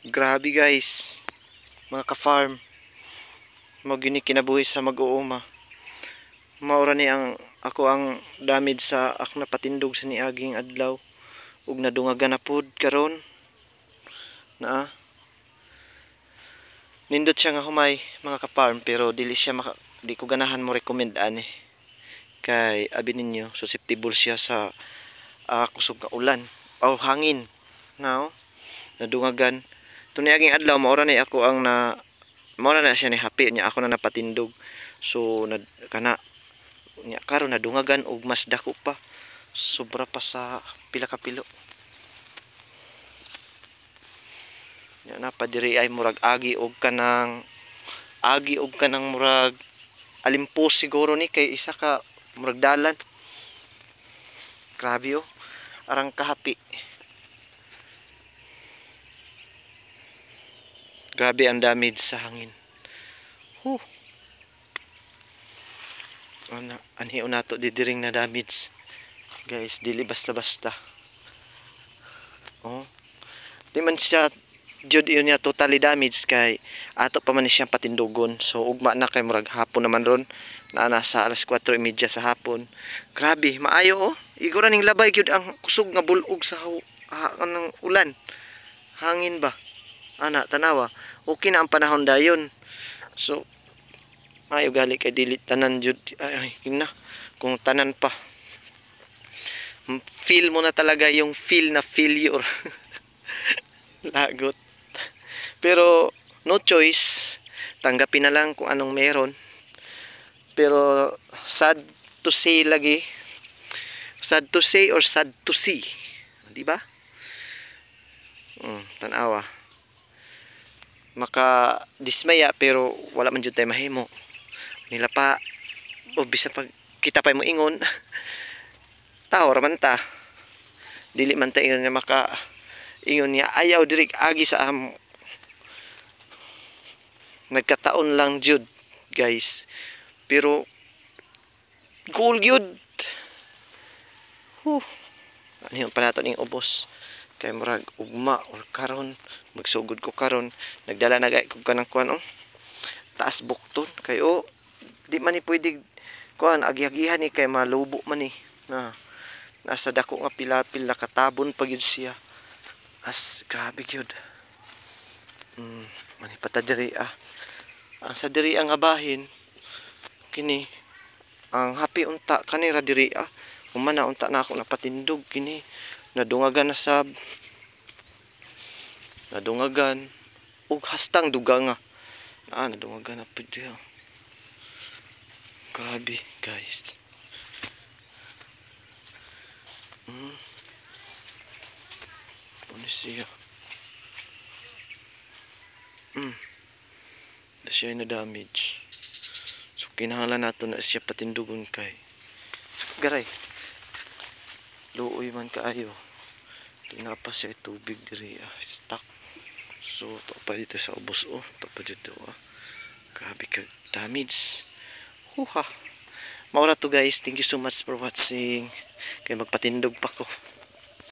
Grabe guys, mga ka-farm. Mo gini kinabuhi sa mag-uuma. Maura ni ang ako ang damage sa ak napatindog sa niaging adlaw ug nadungagan na pud karon. Na nindot siya nga humay mga ka-farm pero dili di ko ganahan mo recommend ani. Kay abi ninyo susceptible siya sa kusog nga ulan o hangin. Now, nadungagan tuniaging adlaw maura ni ako ang maura na siya ni happy niya ako na napatindog. So kana nya karon nadungagan og mas dako pa. Sobra pa sa pila ka pilo. Nya na pa diri ay murag agi og kanang murag alimpos siguro ni kay isa ka murag dalan. Grabe oh. Arang kahapi. Grabe ang damage sa hangin. Anhiyo nato didiring na damage. Guys, dili basta-basta. Oh. Di man siya jud yun niya totally damage kay ato pa man siyang patindugon. So ugma na kay murag hapon naman ron. Na nasa alas 4:30 sa hapon. Grabe, maayo oh. Igura ning labay gyud ang kusog nga bulog sa ng ulan. Hangin ba? Ana tanawa. Okay na ang panahon dayon. So maayo gali kay dili tanan jud ay na kung tanan pa. Feel mo na talaga yung feel na failure. Lagot. Pero no choice. Tanggapin na lang kung anong meron. Pero sad to say lagi. Sad to say or sad to see. Di ba? Tanawa. Maka dismaya pero wala man jud tay mahimo. Nila pa o bisa pag kita pa mo ingon. Tao raman ta. Dili man ta ingon nga maka ingon niya ayaw diri agi sa nagkataon lang jud guys. Pero goal gyud. Ano yung panato ning ubos kay murag ugma or karon magsugod ko karon nagdala na gay ko kanang kuan taas bukton kay di man ni pwede kuan agi-agihan ni kay malubo man ni nasa dako nga pilapil nakatabon pa gyud siya as grabe gyud mani patadiri ang sa diri ang abahin kini ang happy unta kanira diri humana unta na ako napatindog kini nadungagan na sab nadungagan ug hastang duga nga nadungagan na pud diha. Grabe guys. Ano siya na siya na damage. So kinahanglan nato na siya patindugon kay garay luoy man kaayo. Tinapa siya tubig diri stuck. So to pa dito sa ubos to pa dito grabe ka damage. Maura to guys, thank you so much for watching kay magpatindog pa ko.